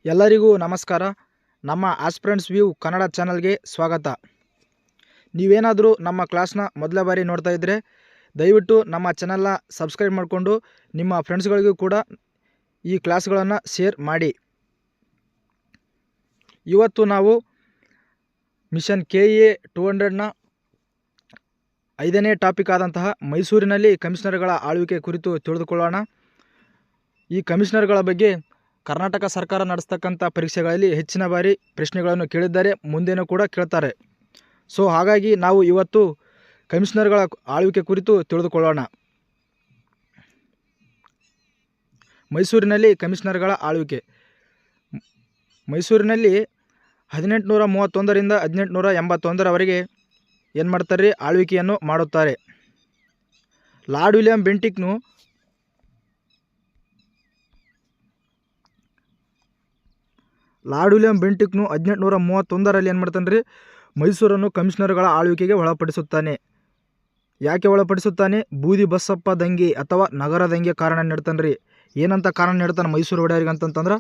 ಎಲ್ಲರಿಗೂ ನಮಸ್ಕಾರ. ನಮ್ಮ ಆಸ್ಪಿರೆಂಟ್ಸ್ ವ್ಯೂ ಕನ್ನಡ ಚಾನಲ್ಗೆ ಸ್ವಾಗತ. ನೀವೇನಾದರೂ ನಮ್ಮ ಕ್ಲಾಸ್ನ ಮೊದಲ ಬಾರಿ ನೋಡ್ತಾ ಇದ್ದರೆ ದಯವಿಟ್ಟು ನಮ್ಮ ಚಾನಲ್ನ ಸಬ್ಸ್ಕ್ರೈಬ್ ಮಾಡಿಕೊಂಡು ನಿಮ್ಮ ಫ್ರೆಂಡ್ಸ್ಗಳಿಗೂ ಕೂಡ ಈ ಕ್ಲಾಸ್ಗಳನ್ನು ಶೇರ್ ಮಾಡಿ. ಇವತ್ತು ನಾವು ಮಿಷನ್ KA 200ನ 5ನೇ ಟಾಪಿಕ್ ಆದಂತಹ ಮೈಸೂರಿನಲ್ಲಿ ಕಮಿಷನರ್ಗಳ ಆಳ್ವಿಕೆ ಕುರಿತು ತಿಳಿದುಕೊಳ್ಳೋಣ. ಈ ಕಮಿಷನರ್ಗಳ ಬಗ್ಗೆ ಕರ್ನಾಟಕ ಸರ್ಕಾರ ನಡೆಸ್ತಕ್ಕಂಥ ಪರೀಕ್ಷೆಗಳಲ್ಲಿ ಹೆಚ್ಚಿನ ಬಾರಿ ಪ್ರಶ್ನೆಗಳನ್ನು ಕೇಳಿದ್ದಾರೆ, ಮುಂದೇನೂ ಕೂಡ ಕೇಳ್ತಾರೆ. ಸೊ ಹಾಗಾಗಿ ನಾವು ಇವತ್ತು ಕಮಿಷನರ್ಗಳ ಆಳ್ವಿಕೆ ಕುರಿತು ತಿಳಿದುಕೊಳ್ಳೋಣ. ಮೈಸೂರಿನಲ್ಲಿ ಕಮಿಷನರ್ಗಳ ಆಳ್ವಿಕೆ. ಮೈಸೂರಿನಲ್ಲಿ 1831ರಿಂದ 1881ರವರೆಗೆ ಏನು ಮಾಡ್ತಾರೆ ರೀ, ಆಳ್ವಿಕೆಯನ್ನು ಮಾಡುತ್ತಾರೆ. ಲಾರ್ಡ್ ವಿಲಿಯಂ ಬೆಂಟಿಕ್ನು 1831ರಲ್ಲಿ ಏನು ಮಾಡ್ತಾನೆ ರೀ, ಮೈಸೂರನ್ನು ಕಮಿಷನರ್ಗಳ ಆಳ್ವಿಕೆಗೆ ಒಳಪಡಿಸುತ್ತಾನೆ. ಯಾಕೆ ಒಳಪಡಿಸುತ್ತಾನೆ? ಬೂದಿ ಬಸಪ್ಪ ದಂಗೆ ಅಥವಾ ನಗರ ದಂಗೆ ಕಾರಣ ನೀಡ್ತಾನೆ ರೀ. ಏನಂತ ಕಾರಣ ನೀಡ್ತಾನೆ ಮೈಸೂರು ಒಡೆಯರಿಗೆ ಅಂತಂತಂದ್ರೆ,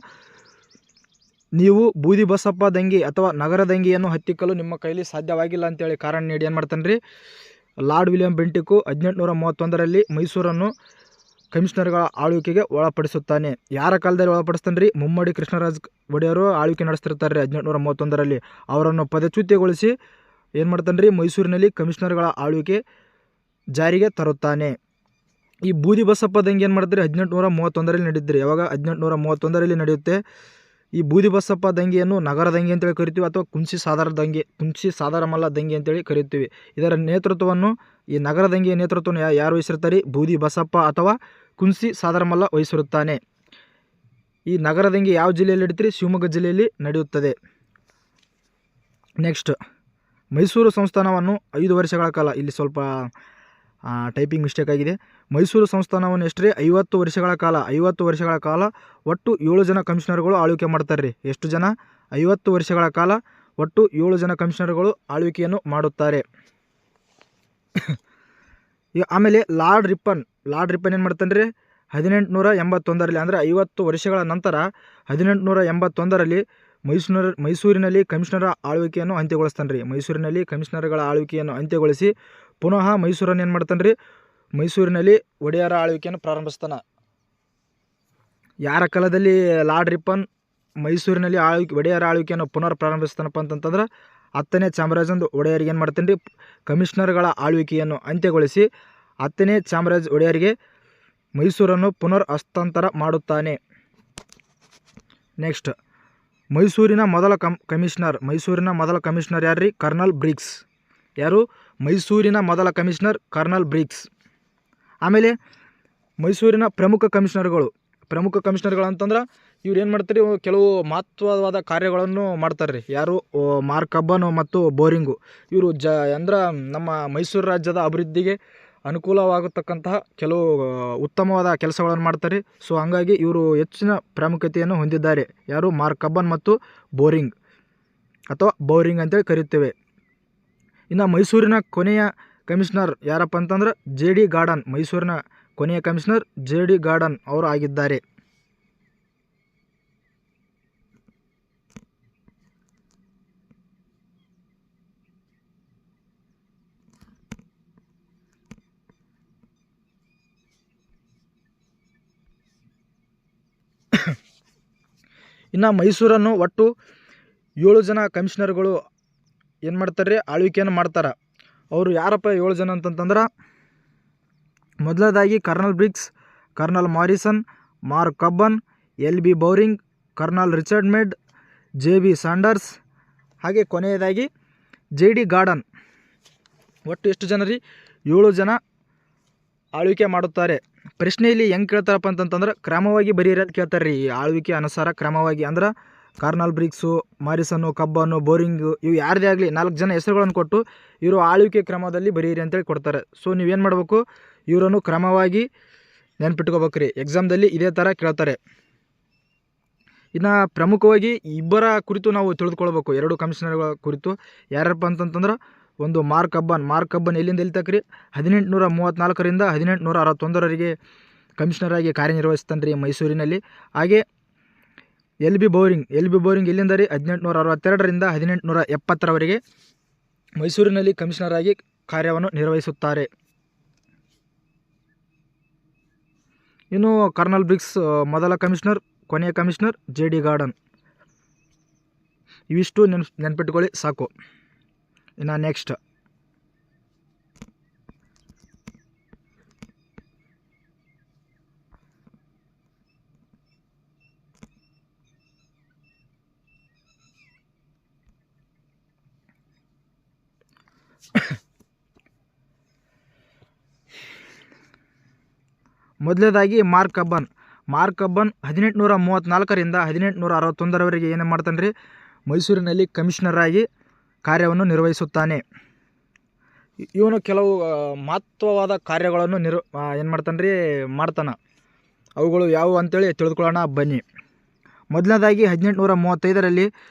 ನೀವು ಬೂದಿ ಬಸಪ್ಪ ದಂಗೆ ಅಥವಾ ನಗರ ದಂಗೆಯನ್ನು ಹತ್ತಿಕ್ಕಲು ನಿಮ್ಮ ಕೈಲಿ ಸಾಧ್ಯವಾಗಿಲ್ಲ ಅಂತೇಳಿ ಕಾರಣ ನೀಡಿ ಏನು ಮಾಡ್ತಾನೆ ರೀ, ಲಾರ್ಡ್ ವಿಲಿಯಂ ಬೆಂಟಿಕ್ಕು 1831ರಲ್ಲಿ ಮೈಸೂರನ್ನು ಕಮಿಷನರ್ಗಳ ಆಳ್ವಿಕೆಗೆ ಒಳಪಡಿಸುತ್ತಾನೆ. ಯಾರ ಕಾಲದಲ್ಲಿ ಒಳಪಡಿಸ್ತಾನೆ ರೀ? ಮುಮ್ಮಡಿ ಕೃಷ್ಣರಾಜ ಒಡೆಯರು ಆಳ್ವಿಕೆ ನಡೆಸ್ತಿರ್ತಾರೆ ರೀ 1831ರಲ್ಲಿ. ಅವರನ್ನು ಪದಚ್ಯುತಿಗೊಳಿಸಿ ಏನು ಮಾಡ್ತಾನೆ ರೀ, ಮೈಸೂರಿನಲ್ಲಿ ಕಮಿಷನರ್ಗಳ ಆಳ್ವಿಕೆ ಜಾರಿಗೆ ತರುತ್ತಾನೆ. ಈ ಬೂದಿ ಬಸಪ್ಪ ದಂಗೆ ಏನು ಮಾಡ್ತಾರೆ 1831ರಲ್ಲಿ ನಡೆಯುತ್ತೆ. ಯಾವಾಗ? 1831ರಲ್ಲಿ ನಡೆಯುತ್ತೆ. ಈ ಬೂದಿ ಬಸಪ್ಪ ದಂಗೆಯನ್ನು ನಗರ ದಂಗೆ ಅಂತೇಳಿ ಕರಿತೀವಿ, ಅಥವಾ ಕುಂಸಿ ಸಾದರಮಲ್ಲ ದಂಗೆ ಅಂತೇಳಿ ಕರಿತೀವಿ. ಇದರ ನೇತೃತ್ವವನ್ನು, ಈ ನಗರ ದಂಗೆಯ ನೇತೃತ್ವವನ್ನು ಯಾರು ವಹಿಸಿರ್ತಾರೆ? ಬೂದಿ ಬಸಪ್ಪ ಅಥವಾ ಕುಂಸಿ ಸಾದರಮಲ್ಲ ವಹಿಸಿರುತ್ತಾನೆ. ಈ ನಗರ ದಂಗೆ ಯಾವ ಜಿಲ್ಲೆಯಲ್ಲಿ ನಡೀತೀರಿ? ಶಿವಮೊಗ್ಗ ಜಿಲ್ಲೆಯಲ್ಲಿ ನಡೆಯುತ್ತದೆ. ನೆಕ್ಸ್ಟ್, ಮೈಸೂರು ಸಂಸ್ಥಾನವನ್ನು 5 ವರ್ಷಗಳ ಕಾಲ, ಇಲ್ಲಿ ಸ್ವಲ್ಪ ಟೈಪಿಂಗ್ ಮಿಸ್ಟೇಕ್ ಆಗಿದೆ. ಮೈಸೂರು ಸಂಸ್ಥಾನವನ್ನು ಎಷ್ಟು ರೀ? 50 ವರ್ಷಗಳ ಕಾಲ. 50 ವರ್ಷಗಳ ಕಾಲ ಒಟ್ಟು 7 ಜನ ಕಮಿಷನರ್ಗಳು ಆಳ್ವಿಕೆ ಮಾಡ್ತಾರೆ ರೀ. ಎಷ್ಟು ಜನ? 50 ವರ್ಷಗಳ ಕಾಲ ಒಟ್ಟು 7 ಜನ ಕಮಿಷನರ್ಗಳು ಆಳ್ವಿಕೆಯನ್ನು ಮಾಡುತ್ತಾರೆ. ಆಮೇಲೆ ಲಾರ್ಡ್ ರಿಪ್ಪನ್ ಏನು ಮಾಡ್ತಾನೆ ರೀ, 1881ರಲ್ಲಿ, ಅಂದರೆ 50 ವರ್ಷಗಳ ನಂತರ 1881ರಲ್ಲಿ ಮೈಸೂರಿನಲ್ಲಿ ಕಮಿಷನರ್ ಆಳ್ವಿಕೆಯನ್ನು ಅಂತ್ಯಗೊಳಿಸ್ತಾನೆ ರೀ. ಮೈಸೂರಿನಲ್ಲಿ ಕಮಿಷನರ್ಗಳ ಆಳ್ವಿಕೆಯನ್ನು ಅಂತ್ಯಗೊಳಿಸಿ ಪುನಃ ಮೈಸೂರನ್ನು ಏನು ಮಾಡ್ತಾನೆ ರೀ, ಮೈಸೂರಿನಲ್ಲಿ ಒಡೆಯರ ಆಳ್ವಿಕೆಯನ್ನು ಪ್ರಾರಂಭಿಸ್ತಾನೆ. ಯಾರ ಕಾಲದಲ್ಲಿ ಲಾರ್ಡ್ ರಿಪ್ಪನ್ ಮೈಸೂರಿನಲ್ಲಿ ಒಡೆಯರ ಆಳ್ವಿಕೆಯನ್ನು ಪುನರ್ ಪ್ರಾರಂಭಿಸ್ತಾನಪ್ಪ ಅಂತಂತಂದ್ರೆ, 10ನೇ ಚಾಮರಾಜ ಒಡೆಯರಿಗೆ ಏನು ಮಾಡ್ತಾನೆ ರೀ, ಕಮಿಷನರ್ಗಳ ಆಳ್ವಿಕೆಯನ್ನು ಅಂತ್ಯಗೊಳಿಸಿ 10ನೇ ಚಾಮರಾಜ ಒಡೆಯರಿಗೆ ಮೈಸೂರನ್ನು ಪುನರ್ ಹಸ್ತಾಂತರ ಮಾಡುತ್ತಾನೆ. ನೆಕ್ಸ್ಟ್, ಮೈಸೂರಿನ ಮೊದಲ ಕಮಿಷನರ್ ಯಾರು ರೀ? ಕರ್ನಲ್ ಬ್ರಿಗ್ಸ್. ಯಾರು? ಮೈಸೂರಿನ ಮೊದಲ ಕಮಿಷನರ್ ಕರ್ನಲ್ ಬ್ರಿಗ್ಸ್. ಆಮೇಲೆ ಮೈಸೂರಿನ ಪ್ರಮುಖ ಕಮಿಷನರ್ಗಳು ಅಂತಂದ್ರೆ ಇವ್ರು ಏನು ಮಾಡ್ತಾರೆ, ಕೆಲವು ಮಹತ್ವವಾದ ಕಾರ್ಯಗಳನ್ನು ಮಾಡ್ತಾರೆ ರೀ. ಯಾರು? ಮಾರ್ಕ್ ಕಬ್ಬನ್ ಮತ್ತು ಬೋರಿಂಗು. ಇವರು ಅಂದ್ರೆ ನಮ್ಮ ಮೈಸೂರು ರಾಜ್ಯದ ಅಭಿವೃದ್ಧಿಗೆ ಅನುಕೂಲವಾಗತಕ್ಕಂತಹ ಕೆಲವು ಉತ್ತಮವಾದ ಕೆಲಸಗಳನ್ನು ಮಾಡ್ತಾರೆ. ಸೊ ಹಾಗಾಗಿ ಇವರು ಹೆಚ್ಚಿನ ಪ್ರಾಮುಖ್ಯತೆಯನ್ನು ಹೊಂದಿದ್ದಾರೆ. ಯಾರು? ಮಾರ್ಕ್ ಕಬ್ಬನ್ ಮತ್ತು ಬೋರಿಂಗ್ ಅಥವಾ ಬೌರಿಂಗ್ ಅಂತೇಳಿ ಕರೆಯುತ್ತೇವೆ. ಇನ್ನು ಮೈಸೂರಿನ ಕೊನೆಯ ಕಮಿಷನರ್ ಯಾರಪ್ಪ ಅಂತಂದ್ರೆ JD ಗಾರ್ಡನ್. ಮೈಸೂರಿನ ಕೊನೆಯ ಕಮಿಷನರ್ JD ಗಾರ್ಡನ್ ಅವರು ಆಗಿದ್ದಾರೆ. ಇನ್ನು ಮೈಸೂರನ್ನು ಒಟ್ಟು 7 ಜನ ಕಮಿಷನರ್ಗಳು ಏನು ಮಾಡ್ತಾರೆ ರೀ, ಆಳ್ವಿಕೆಯನ್ನು ಮಾಡ್ತಾರೆ. ಅವರು ಯಾರಪ್ಪ 7 ಜನ ಅಂತಂತಂದ್ರೆ, ಮೊದಲನೇದಾಗಿ Colonel Briggs, Colonel Morrison, Mark Cubbon, LB Bowring, Colonel Richard Meade, JB Sanders, ಹಾಗೆ ಕೊನೆಯದಾಗಿ JD ಗಾರ್ಡನ್. ಒಟ್ಟು ಎಷ್ಟು ಜನ ರೀ? 7 ಜನ ಆಳ್ವಿಕೆ ಮಾಡುತ್ತಾರೆ. ಪ್ರಶ್ನೆಯಲ್ಲಿ ಹೆಂಗೆ ಕೇಳ್ತಾರಪ್ಪ ಅಂತಂತಂದ್ರೆ, ಕ್ರಮವಾಗಿ ಬರೀರಿ ಅಂತ ಕೇಳ್ತಾರೆ ರೀ. ಆಳ್ವಿಕೆ ಅನುಸಾರ ಕ್ರಮವಾಗಿ, ಅಂದ್ರೆ ಕರ್ನಲ್ ಬ್ರಿಗ್ಸು, ಮಾರಿಸನ್ನು, ಕಬ್ಬನ್ನು, ಬೋರಿಂಗು, ಇವು ಯಾರದೇ ಆಗಲಿ 4 ಜನ ಹೆಸರುಗಳನ್ನು ಕೊಟ್ಟು ಇವರು ಆಳ್ವಿಕೆ ಕ್ರಮದಲ್ಲಿ ಬರೀರಿ ಅಂತೇಳಿ ಕೊಡ್ತಾರೆ. ಸೊ ನೀವೇನು ಮಾಡಬೇಕು, ಇವರನ್ನು ಕ್ರಮವಾಗಿ ನೆನ್ಪಿಟ್ಕೋಬೇಕು ರೀ. ಎಕ್ಸಾಮ್ದಲ್ಲಿ ಇದೇ ಥರ ಕೇಳ್ತಾರೆ. ಇನ್ನು ಪ್ರಮುಖವಾಗಿ ಇಬ್ಬರ ಕುರಿತು ನಾವು ತಿಳಿದುಕೊಳ್ಬೇಕು, 2 ಕಮಿಷನರ್ಗಳ ಕುರಿತು. ಯಾರಪ್ಪ ಅಂತಂತಂದ್ರೆ, ಒಂದು ಮಾರ್ಕ್ ಕಬ್ಬನ್ ಎಲ್ಲಿಂದ ಎಲ್ಲಿ ತನಕ ರೀ? 1834ರಿಂದ 1861ರವರೆಗೆ ಕಮಿಷನರ್ ಆಗಿ ಕಾರ್ಯನಿರ್ವಹಿಸ್ತಾನೆ ರೀ ಮೈಸೂರಿನಲ್ಲಿ. ಹಾಗೆ ಎಲ್ ಬಿ ಬೋರಿಂಗ್ ಎಲ್ಲಿಂದ ರೀ 1862ರಿಂದ 1870ರವರೆಗೆ ಮೈಸೂರಿನಲ್ಲಿ ಕಮಿಷನರ್ ಆಗಿ ಕಾರ್ಯವನ್ನು ನಿರ್ವಹಿಸುತ್ತಾರೆ. ಇನ್ನು ಕರ್ನಲ್ ಬ್ರಿಗ್ಸ್ ಮೊದಲ ಕಮಿಷನರ್, ಕೊನೆಯ ಕಮಿಷನರ್ JD ಗಾರ್ಡನ್. ಇವಿಷ್ಟು ನೆನ್ಪಿಟ್ಕೊಳ್ಳಿ ಸಾಕು. ಇನ್ನು ನೆಕ್ಸ್ಟ್ ಮೊದಲನೇದಾಗಿ ಮಾರ್ಕ್ ಕಬ್ಬನ್ 1834ರಿಂದ 1861ರವರೆಗೆ ಏನು ಮಾಡ್ತಾನೆ ರೀ, ಮೈಸೂರಿನಲ್ಲಿ ಕಮಿಷನರ್ ಆಗಿ ಕಾರ್ಯವನ್ನು ನಿರ್ವಹಿಸುತ್ತಾನೆ. ಇವನು ಕೆಲವು ಮಹತ್ವವಾದ ಕಾರ್ಯಗಳನ್ನು ಏನು ಮಾಡ್ತಾನೆ ರೀ, ಮಾಡ್ತಾನೆ. ಅವುಗಳು ಯಾವುವು ಅಂತೇಳಿ ತಿಳಿದುಕೊಳ್ಳೋಣ ಬನ್ನಿ. ಮೊದಲನೇದಾಗಿ 1835ರಲ್ಲಿ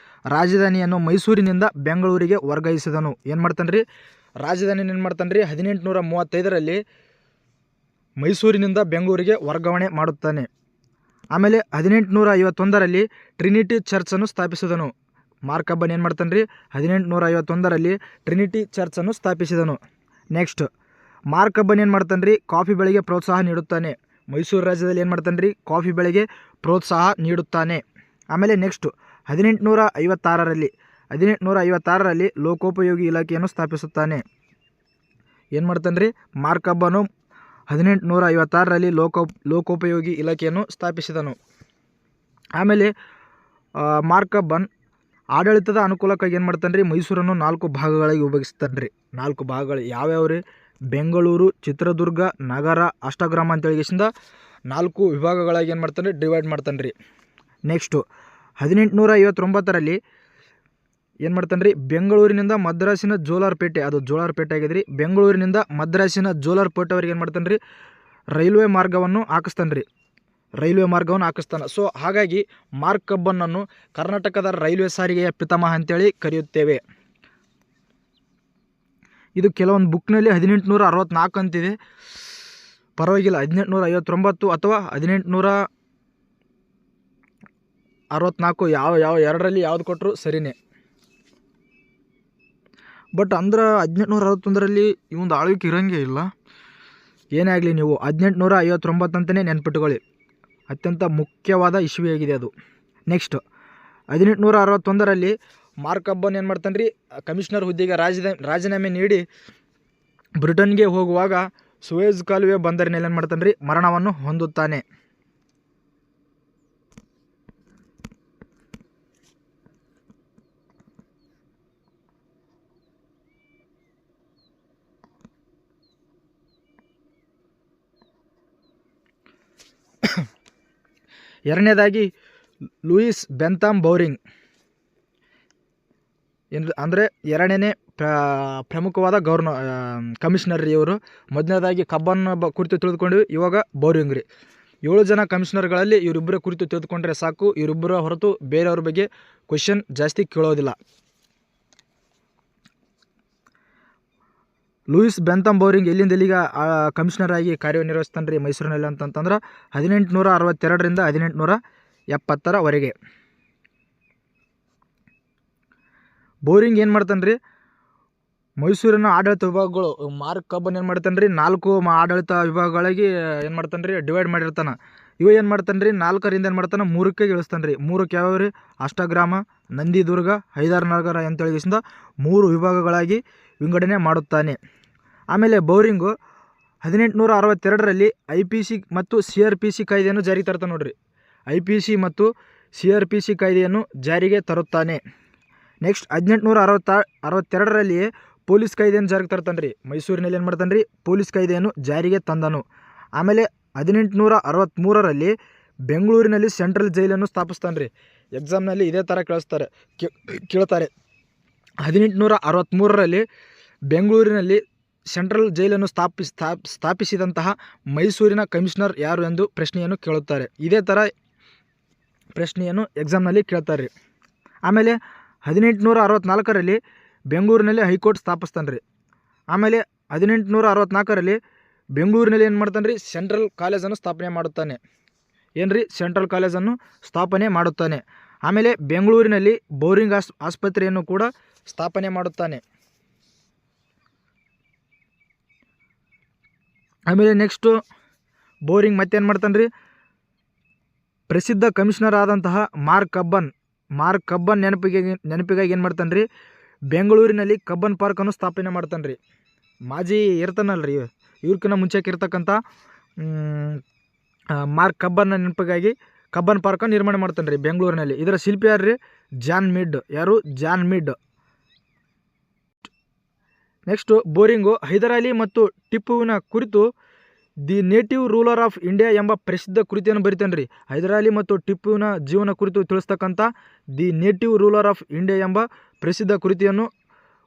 ರಾಜಧಾನಿಯನ್ನು ಮೈಸೂರಿನಿಂದ ಬೆಂಗಳೂರಿಗೆ ವರ್ಗಾಯಿಸಿದನು. ಏನು ಮಾಡ್ತಾನೆ ರೀ, ರಾಜಧಾನಿಯನ್ನು ಏನು ಮಾಡ್ತಾನೆ ರೀ, 1835ರಲ್ಲಿ ಮೈಸೂರಿನಿಂದ ಬೆಂಗಳೂರಿಗೆ ವರ್ಗಾವಣೆ ಮಾಡುತ್ತಾನೆ. ಆಮೇಲೆ 1851ರಲ್ಲಿ ಟ್ರಿನಿಟಿ ಚರ್ಚನ್ನು ಸ್ಥಾಪಿಸಿದನು. ಮಾರ್ಕ್ ಕಬ್ಬನ್ ಏನು ಮಾಡ್ತಾನೆ ರೀ, 1851ರಲ್ಲಿ ಟ್ರಿನಿಟಿ ಚರ್ಚನ್ನು ಸ್ಥಾಪಿಸಿದನು. ನೆಕ್ಸ್ಟ್ ಮಾರ್ಕ್ ಕಬ್ಬನ್ ಏನು ಮಾಡ್ತಾನೆ ರೀ, ಕಾಫಿ ಬೆಳೆಗೆ ಪ್ರೋತ್ಸಾಹ ನೀಡುತ್ತಾನೆ. ಮೈಸೂರು ರಾಜ್ಯದಲ್ಲಿ ಏನು ಮಾಡ್ತಾನೆ ರೀ, ಕಾಫಿ ಬೆಳೆಗೆ ಪ್ರೋತ್ಸಾಹ ನೀಡುತ್ತಾನೆ. ಆಮೇಲೆ ನೆಕ್ಸ್ಟು 1856ರಲ್ಲಿ ಲೋಕೋಪಯೋಗಿ ಇಲಾಖೆಯನ್ನು ಸ್ಥಾಪಿಸುತ್ತಾನೆ. ಏನು ಮಾಡ್ತಾನೆ ರೀ, ಮಾರ್ಕ್ ಕಬ್ಬನು 1856ರಲ್ಲಿ ಲೋಕೋಪಯೋಗಿ ಇಲಾಖೆಯನ್ನು ಸ್ಥಾಪಿಸಿದನು. ಆಮೇಲೆ ಮಾರ್ಕ್ ಕಬ್ಬನ್ ಆಡಳಿತದ ಅನುಕೂಲಕ್ಕಾಗಿ ಏನು ಮಾಡ್ತಾನೆ ರೀ, ಮೈಸೂರನ್ನು 4 ಭಾಗಗಳಾಗಿ ವಿಭಜಿಸ್ತಾನೆ ರೀ. 4 ಭಾಗಗಳು ಯಾವ್ಯಾವ ರೀ, ಬೆಂಗಳೂರು, ಚಿತ್ರದುರ್ಗ, ನಗರ, ಅಷ್ಟಗ್ರಾಮ ಅಂತೇಳಿಗಿಂದ 4 ವಿಭಾಗಗಳಾಗಿ ಏನು ಮಾಡ್ತಾನೆ ರೀ, ಡಿವೈಡ್ ಮಾಡ್ತಾನೆ ರೀ. ನೆಕ್ಸ್ಟು 1859ರಲ್ಲಿ ಏನು ಮಾಡ್ತಾನೆ ರೀ, ಬೆಂಗಳೂರಿನಿಂದ ಮದ್ರಾಸಿನ ಜೋಲಾರ್ಪೇಟೆ, ಅದು ಜೋಲಾರ್ಪೇಟೆ ಆಗಿದೆ ರೀ, ಬೆಂಗಳೂರಿನಿಂದ ಮದ್ರಾಸಿನ ಜೋಲಾರ್ಪೇಟೆವರೆಗೆ ಏನು ಮಾಡ್ತಾನೆ ರೀ, ರೈಲ್ವೆ ಮಾರ್ಗವನ್ನು ಹಾಕಿಸ್ತಾನೆ. ಸೊ ಹಾಗಾಗಿ ಮಾರ್ಕ್ ಕಬ್ಬನನ್ನು ಕರ್ನಾಟಕದ ರೈಲ್ವೆ ಸಾರಿಗೆಯ ಪಿತಾಮಹ ಅಂತೇಳಿ ಕರೆಯುತ್ತೇವೆ. ಇದು ಕೆಲವೊಂದು ಬುಕ್ನಲ್ಲಿ 1864 ಅಂತಿದೆ, ಪರವಾಗಿಲ್ಲ. 1859 ಅಥವಾ 1864 ಯಾವ ಎರಡರಲ್ಲಿ ಯಾವ್ದು ಕೊಟ್ಟರು ಸರಿನೇ. ಬಟ್ ಅಂದ್ರೆ 1861ರಲ್ಲಿ ಇವೊಂದು ಆಳ್ವಿಕೆ ಇರೋಂಗೇ ಇಲ್ಲ. ಏನೇ ಆಗಲಿ ನೀವು 1859 ಅಂತಲೇ ನೆನ್ಪಿಟ್ಕೊಳ್ಳಿ, ಅತ್ಯಂತ ಮುಖ್ಯವಾದ ಇಶ್ಯೂಯಾಗಿದೆ ಅದು. ನೆಕ್ಸ್ಟ್ 1861ರಲ್ಲಿ ಮಾರ್ಕ್ ಕಬ್ಬನ್ ಏನು ಮಾಡ್ತಾನೆ ರೀ, ಕಮಿಷನರ್ ಹುದ್ದೆಗೆ ರಾಜೀನಾಮೆ ನೀಡಿ ಬ್ರಿಟನ್ಗೆ ಹೋಗುವಾಗ ಸುವೇಜ್ ಕಾಲುವೆ ಬಂದರಿನಲ್ಲಿ ಏನು ಮಾಡ್ತಾನೆ ರೀ, ಮರಣವನ್ನು ಹೊಂದುತ್ತಾನೆ. ಎರಡನೇದಾಗಿ ಲೂಯಿಸ್ ಬೆಂಥಾಮ್ ಬೌರಿಂಗ್ ಅಂದರೆ ಎರಡನೇ ಪ್ರಮುಖವಾದ ಕಮಿಷನರ್ ರೀ ಇವರು. ಮೊದಲನೇದಾಗಿ ಕಬ್ಬನ್ ಕುರಿತು ತಿಳಿದುಕೊಂಡ್ವಿ, ಇವಾಗ ಬೌರಿಂಗ್ ರೀ. 7 ಜನ ಕಮಿಷನರ್ಗಳಲ್ಲಿ ಇವರಿಬ್ಬರ ಕುರಿತು ತಿಳಿದುಕೊಂಡ್ರೆ ಸಾಕು. ಇವರಿಬ್ಬರ ಹೊರತು ಬೇರೆಯವ್ರ ಬಗ್ಗೆ ಕ್ವೆಶನ್ ಜಾಸ್ತಿ ಕೇಳೋದಿಲ್ಲ. ಲೂಯಿಸ್ ಬೆಂಥಾಮ್ ಬೌರಿಂಗ್ ಎಲ್ಲಿಂದ ಎಲ್ಲಿಗ ಕಮಿಷನರ್ ಆಗಿ ಕಾರ್ಯನಿರ್ವಹಿಸ್ತಾನೆ ರೀ ಮೈಸೂರಿನಲ್ಲಿ ಅಂತಂತಂದ್ರೆ 1862ರಿಂದ 1870ರವರೆಗೆ. ಬೌರಿಂಗ್ ಏನು ಮಾಡ್ತಾನೆ ರೀ, ಮೈಸೂರಿನ ಆಡಳಿತ ವಿಭಾಗಗಳು ಮಾರ್ಕ್ ಕಬ್ಬನ್ ಏನು ಮಾಡ್ತಾನೆ ರೀ, 4 ಆಡಳಿತ ವಿಭಾಗಗಳಿಗೆ ಏನು ಮಾಡ್ತಾನೆ ರೀ, ಡಿವೈಡ್ ಮಾಡಿರ್ತಾನೆ. ಇವ ಏನು ಮಾಡ್ತಾನೆ ರೀ, 4ರಿಂದ ಏನು ಮಾಡ್ತಾನೆ 3ಕ್ಕೆ ಇಳಿಸ್ತಾನೆ ರೀ. 3ಕ್ಕೆ ಯಾವ್ಯಾವ ರೀ, ಅಷ್ಟಗ್ರಾಮ, ನಂದಿದುರ್ಗ, ಹೈದರಾಬಾದ್ ಅಂತೇಳಿಗಿಂದ 3 ವಿಭಾಗಗಳಾಗಿ ವಿಂಗಡಣೆ ಮಾಡುತ್ತಾನೆ. ಆಮೇಲೆ ಬೌರಿಂಗು 1862ರಲ್ಲಿ IPC ಮತ್ತು CRPC ಕಾಯ್ದೆಯನ್ನು ಜಾರಿಗೆ ತರ್ತಾನೆ ನೋಡ್ರಿ. IPC ಮತ್ತು CRPC ಕಾಯ್ದೆಯನ್ನು ಜಾರಿಗೆ ತರುತ್ತಾನೆ. ನೆಕ್ಸ್ಟ್ 1862ರಲ್ಲಿಯೇ ಪೊಲೀಸ್ ಕಾಯ್ದೆಯನ್ನು ಜಾರಿಗೆ ತರ್ತಾನೆ ರೀ. ಮೈಸೂರಿನಲ್ಲಿ ಏನು ಮಾಡ್ತಾನೆ ರೀ, ಪೊಲೀಸ್ ಕಾಯ್ದೆಯನ್ನು ಜಾರಿಗೆ ತಂದನು. ಆಮೇಲೆ 1863ರಲ್ಲಿ ಬೆಂಗಳೂರಿನಲ್ಲಿ ಸೆಂಟ್ರಲ್ ಜೈಲನ್ನು ಸ್ಥಾಪಿಸ್ತಾನೆ ರೀ. ಎಕ್ಸಾಮ್ನಲ್ಲಿ ಇದೇ ಥರ ಕೇಳ್ತಾರೆ. 1863ರಲ್ಲಿ ಬೆಂಗಳೂರಿನಲ್ಲಿ ಸೆಂಟ್ರಲ್ ಜೈಲನ್ನು ಸ್ಥಾಪಿಸಿದಂತಹ ಮೈಸೂರಿನ ಕಮಿಷನರ್ ಯಾರು ಎಂದು ಪ್ರಶ್ನೆಯನ್ನು ಕೇಳುತ್ತಾರೆ. ಇದೇ ಥರ ಪ್ರಶ್ನೆಯನ್ನು ಎಕ್ಸಾಮ್ನಲ್ಲಿ ಕೇಳ್ತಾರೆ ರೀ. ಆಮೇಲೆ 1864ರಲ್ಲಿ ಬೆಂಗಳೂರಿನಲ್ಲಿ ಹೈಕೋರ್ಟ್ ಸ್ಥಾಪಿಸ್ತಾನೆ ರೀ. ಆಮೇಲೆ 1864ರಲ್ಲಿ ಬೆಂಗಳೂರಿನಲ್ಲಿ ಏನು ಮಾಡ್ತಾನೆ ರೀ, ಸೆಂಟ್ರಲ್ ಕಾಲೇಜನ್ನು ಸ್ಥಾಪನೆ ಮಾಡುತ್ತಾನೆ. ಏನ್ರಿ ಸೆಂಟ್ರಲ್ ಕಾಲೇಜನ್ನು ಸ್ಥಾಪನೆ ಮಾಡುತ್ತಾನೆ. ಆಮೇಲೆ ಬೆಂಗಳೂರಿನಲ್ಲಿ ಬೋರಿಂಗ್ ಆಸ್ಪತ್ರೆಯನ್ನು ಕೂಡ ಸ್ಥಾಪನೆ ಮಾಡುತ್ತಾನೆ. ಆಮೇಲೆ ನೆಕ್ಸ್ಟು ಬೋರಿಂಗ್ ಮತ್ತೇನು ಮಾಡ್ತಾನೆ ರೀ, ಪ್ರಸಿದ್ಧ ಕಮಿಷನರ್ ಆದಂತಹ ಮಾರ್ಕ್ ಕಬ್ಬನ್ ನೆನಪಿಗಾಗಿ ಏನು ಮಾಡ್ತಾನೆ ರೀ, ಬೆಂಗಳೂರಿನಲ್ಲಿ ಕಬ್ಬನ್ ಪಾರ್ಕನ್ನು ಸ್ಥಾಪನೆ ಮಾಡ್ತಾನೆ ರೀ. ಮಾಜಿ ಇರ್ತಾನಲ್ರಿ, ಇವ್ರಕಿನ್ನ ಮುಂಚೆಗೆ ಇರ್ತಕ್ಕಂಥ ಮಾರ್ಕ್ ಕಬ್ಬನ್ನ ನೆನಪಿಗಾಗಿ ಕಬ್ಬನ್ ಪಾರ್ಕನ್ನು ನಿರ್ಮಾಣ ಮಾಡ್ತಾನೆ ರೀ ಬೆಂಗಳೂರಿನಲ್ಲಿ. ಇದರ ಶಿಲ್ಪಿ ಯಾರು ರೀ, ಜಾನ್ ಮಿಡ್. ನೆಕ್ಸ್ಟು ಬೋರಿಂಗು ಹೈದರ್ ಅಲಿ ಮತ್ತು ಟಿಪ್ಪುವಿನ ಕುರಿತು the native ruler of India ಎಂಬ ಪ್ರಸಿದ್ಧ ಕೃತಿಯನ್ನು ಬರಿತಾನೆ ರೀ. ಹೈದರ್ ಅಲಿ ಮತ್ತು ಟಿಪ್ಪುವಿನ ಜೀವನ ಕುರಿತು ತಿಳಿಸ್ತಕ್ಕಂಥ the native ruler of India ಎಂಬ ಪ್ರಸಿದ್ಧ ಕೃತಿಯನ್ನು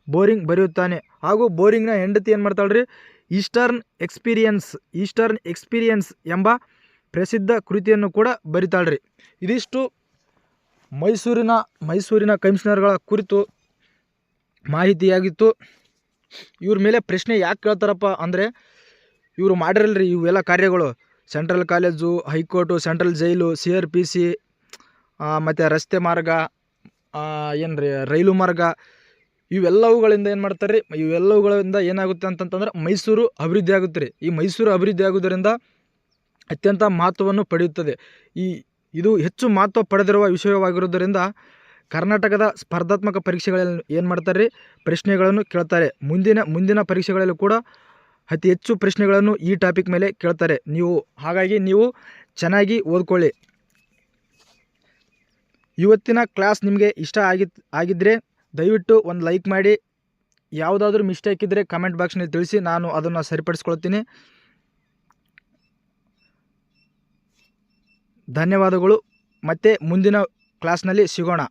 ಬೋರಿಂಗ್ ಬರೆಯುತ್ತಾನೆ. ಹಾಗೂ ಬೋರಿಂಗ್ನ ಹೆಂಡತಿ ಏನು ಮಾಡ್ತಾಳೆ ರೀ, ಈಸ್ಟರ್ನ್ ಎಕ್ಸ್ಪೀರಿಯನ್ಸ್ ಎಂಬ ಪ್ರಸಿದ್ಧ ಕೃತಿಯನ್ನು ಕೂಡ ಬರಿತಾಳೆ ರೀ. ಇದಿಷ್ಟು ಮೈಸೂರಿನ ಕಮಿಷನರ್ಗಳ ಕುರಿತು ಮಾಹಿತಿಯಾಗಿತ್ತು. ಇವ್ರ ಮೇಲೆ ಪ್ರಶ್ನೆ ಯಾಕೆ ಕೇಳ್ತಾರಪ್ಪ ಅಂದರೆ, ಇವರು ಮಾಡಿರಲ್ರಿ ಇವೆಲ್ಲ ಕಾರ್ಯಗಳು, ಸೆಂಟ್ರಲ್ ಕಾಲೇಜು, ಹೈಕೋರ್ಟು, ಸೆಂಟ್ರಲ್ ಜೈಲು, CRPC, ಮತ್ತು ರಸ್ತೆ ಮಾರ್ಗ, ರೈಲು ಮಾರ್ಗ, ಇವೆಲ್ಲವುಗಳಿಂದ ಏನು ಮಾಡ್ತಾರೆ ರೀ, ಇವೆಲ್ಲವುಗಳಿಂದ ಏನಾಗುತ್ತೆ ಅಂತಂತಂದ್ರೆ ಮೈಸೂರು ಅಭಿವೃದ್ಧಿ ಆಗುತ್ತೆ ರೀ. ಈ ಮೈಸೂರು ಅಭಿವೃದ್ಧಿ ಆಗೋದರಿಂದ ಅತ್ಯಂತ ಮಹತ್ವವನ್ನು ಪಡೆಯುತ್ತದೆ. ಇದು ಹೆಚ್ಚು ಮಹತ್ವ ಪಡೆದಿರುವ ವಿಷಯವಾಗಿರುವುದರಿಂದ ಕರ್ನಾಟಕದ ಸ್ಪರ್ಧಾತ್ಮಕ ಪರೀಕ್ಷೆಗಳಲ್ಲಿ ಏನು ಮಾಡ್ತಾರೆ ರೀ, ಪ್ರಶ್ನೆಗಳನ್ನು ಕೇಳ್ತಾರೆ. ಮುಂದಿನ ಪರೀಕ್ಷೆಗಳಲ್ಲೂ ಕೂಡ ಅತಿ ಹೆಚ್ಚು ಪ್ರಶ್ನೆಗಳನ್ನು ಈ ಟಾಪಿಕ್ ಮೇಲೆ ಕೇಳ್ತಾರೆ. ಹಾಗಾಗಿ ನೀವು ಚೆನ್ನಾಗಿ ಓದ್ಕೊಳ್ಳಿ. ಇವತ್ತಿನ ಕ್ಲಾಸ್ ನಿಮಗೆ ಇಷ್ಟ ಆಗಿದ್ದರೆ ದಯವಿಟ್ಟು ಒಂದು ಲೈಕ್ ಮಾಡಿ. ಯಾವುದಾದ್ರೂ ಮಿಸ್ಟೇಕ್ ಇದ್ದರೆ ಕಮೆಂಟ್ ಬಾಕ್ಸ್ನಲ್ಲಿ ತಿಳಿಸಿ, ನಾನು ಅದನ್ನು ಸರಿಪಡಿಸ್ಕೊಳ್ತೀನಿ. ಧನ್ಯವಾದಗಳು. ಮತ್ತೆ ಮುಂದಿನ ಕ್ಲಾಸ್ನಲ್ಲಿ ಸಿಗೋಣ.